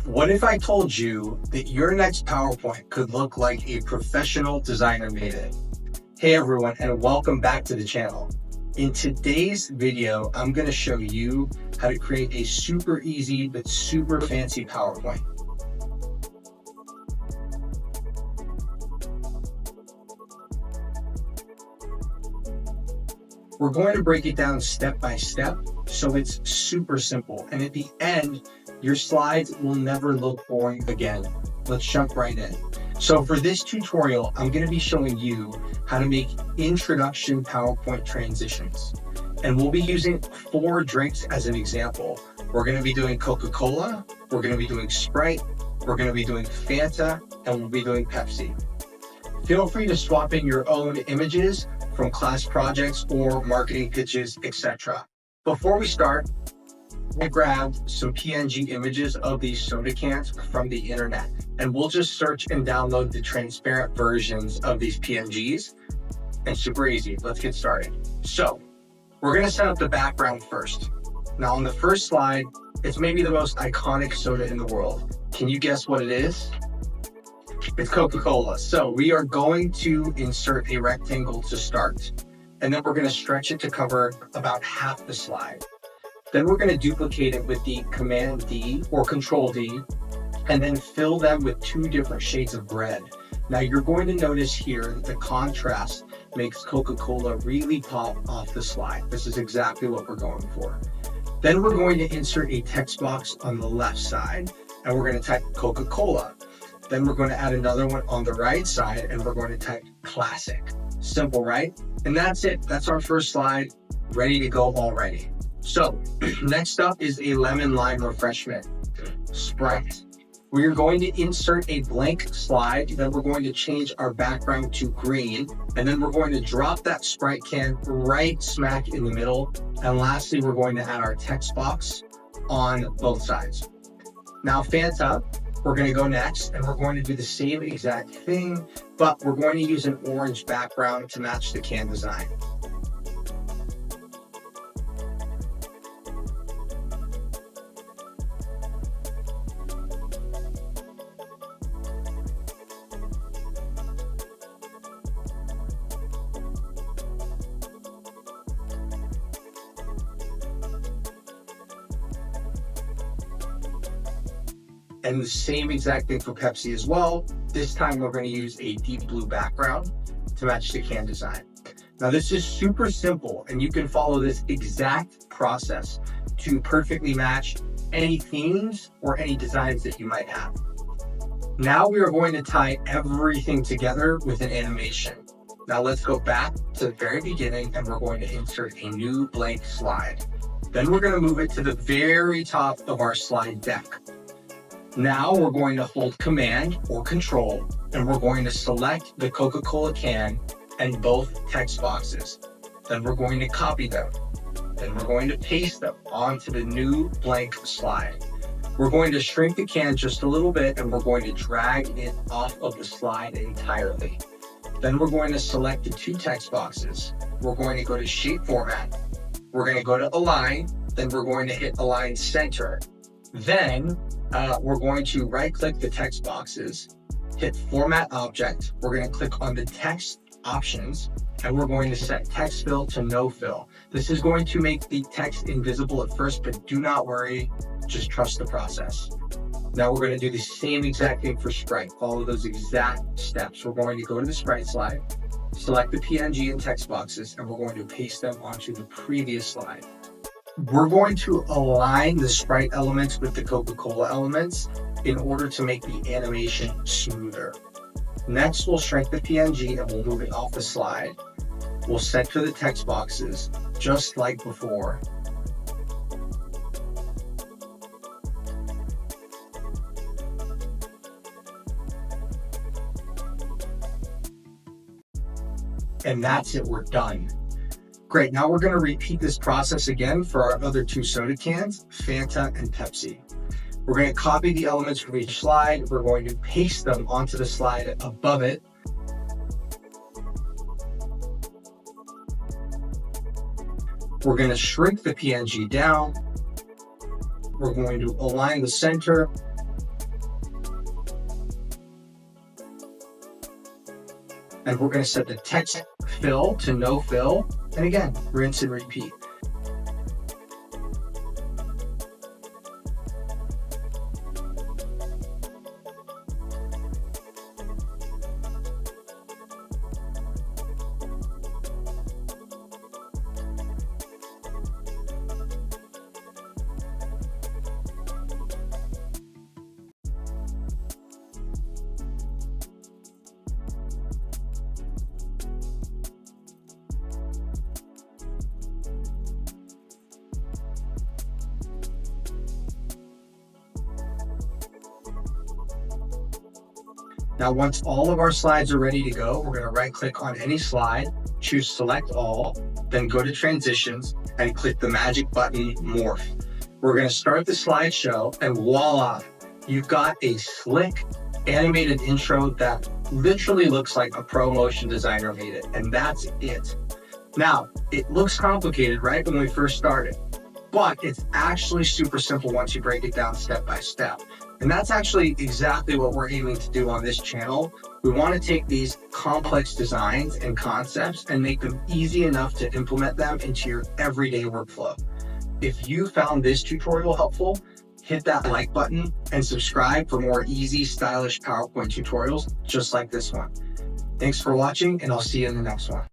What if I told you that your next PowerPoint could look like a professional designer made it? Hey everyone, and welcome back to the channel. In today's video, I'm going to show you how to create a super easy but super fancy PowerPoint. We're going to break it down step by step, so it's super simple. And at the end, your slides will never look boring again. Let's jump right in. So for this tutorial, I'm going to be showing you how to make introduction PowerPoint transitions. And we'll be using 4 drinks as an example. We're going to be doing Coca-Cola, we're going to be doing Sprite, we're going to be doing Fanta, and we'll be doing Pepsi. Feel free to swap in your own images from class projects or marketing pitches, etc. Before we start, I grabbed some PNG images of these soda cans from the internet, and we'll just search and download the transparent versions of these PNGs. And super easy, let's get started. So we're gonna set up the background first. Now on the first slide, it's maybe the most iconic soda in the world. Can you guess what it is? It's Coca-Cola. So we are going to insert a rectangle to start, and then we're going to stretch it to cover about half the slide. Then we're going to duplicate it with the Command D or Control D, and then fill them with 2 different shades of red. Now you're going to notice here that the contrast makes Coca-Cola really pop off the slide. This is exactly what we're going for. Then we're going to insert a text box on the left side, and we're going to type Coca-Cola. Then we're going to add another one on the right side, and we're going to type classic. Simple, right? And that's it. That's our first slide, ready to go already. So next up is a lemon lime refreshment, Sprite. We are going to insert a blank slide, then we're going to change our background to green, and then we're going to drop that Sprite can right smack in the middle. And lastly, we're going to add our text box on both sides. Now Fanta, we're going to go next, and we're going to do the same exact thing, but we're going to use an orange background to match the can design. And the same exact thing for Pepsi as well. This time we're going to use a deep blue background to match the can design. Now this is super simple, and you can follow this exact process to perfectly match any themes or any designs that you might have. Now we are going to tie everything together with an animation. Now let's go back to the very beginning, and we're going to insert a new blank slide. Then we're going to move it to the very top of our slide deck. Now we're going to hold Command or Control, and we're going to select the Coca-Cola can and both text boxes. Then we're going to copy them. Then we're going to paste them onto the new blank slide. We're going to shrink the can just a little bit, and we're going to drag it off of the slide entirely. Then we're going to select the 2 text boxes. We're going to go to Shape Format. We're going to go to Align. Then we're going to hit Align Center. Then we're going to right-click the text boxes, hit Format Object. We're going to click on the text options, and we're going to set text fill to no fill. This is going to make the text invisible at first, but do not worry, just trust the process. Now we're going to do the same exact thing for Sprite. Follow those exact steps. We're going to go to the Sprite slide, select the PNG and text boxes, and we're going to paste them onto the previous slide. We're going to align the Sprite elements with the Coca-Cola elements in order to make the animation smoother. Next, we'll shrink the PNG and we'll move it off the slide. We'll center the text boxes just like before. And that's it, we're done. Great, now we're going to repeat this process again for our other 2 soda cans, Fanta and Pepsi. We're going to copy the elements from each slide. We're going to paste them onto the slide above it. We're going to shrink the PNG down. We're going to align the center, And we're going to set the text fill to no fill. And again, rinse and repeat. Now, once all of our slides are ready to go, we're going to right click on any slide, choose select all, then go to transitions and click the magic button morph. We're going to start the slideshow and voila, you've got a slick animated intro that literally looks like a pro motion designer made it. And that's it. Now, it looks complicated, right, when we first started, but it's actually super simple once you break it down step by step. And that's actually exactly what we're aiming to do on this channel. We want to take these complex designs and concepts and make them easy enough to implement them into your everyday workflow. If you found this tutorial helpful, hit that like button and subscribe for more easy, stylish PowerPoint tutorials just like this one. Thanks for watching, and I'll see you in the next one.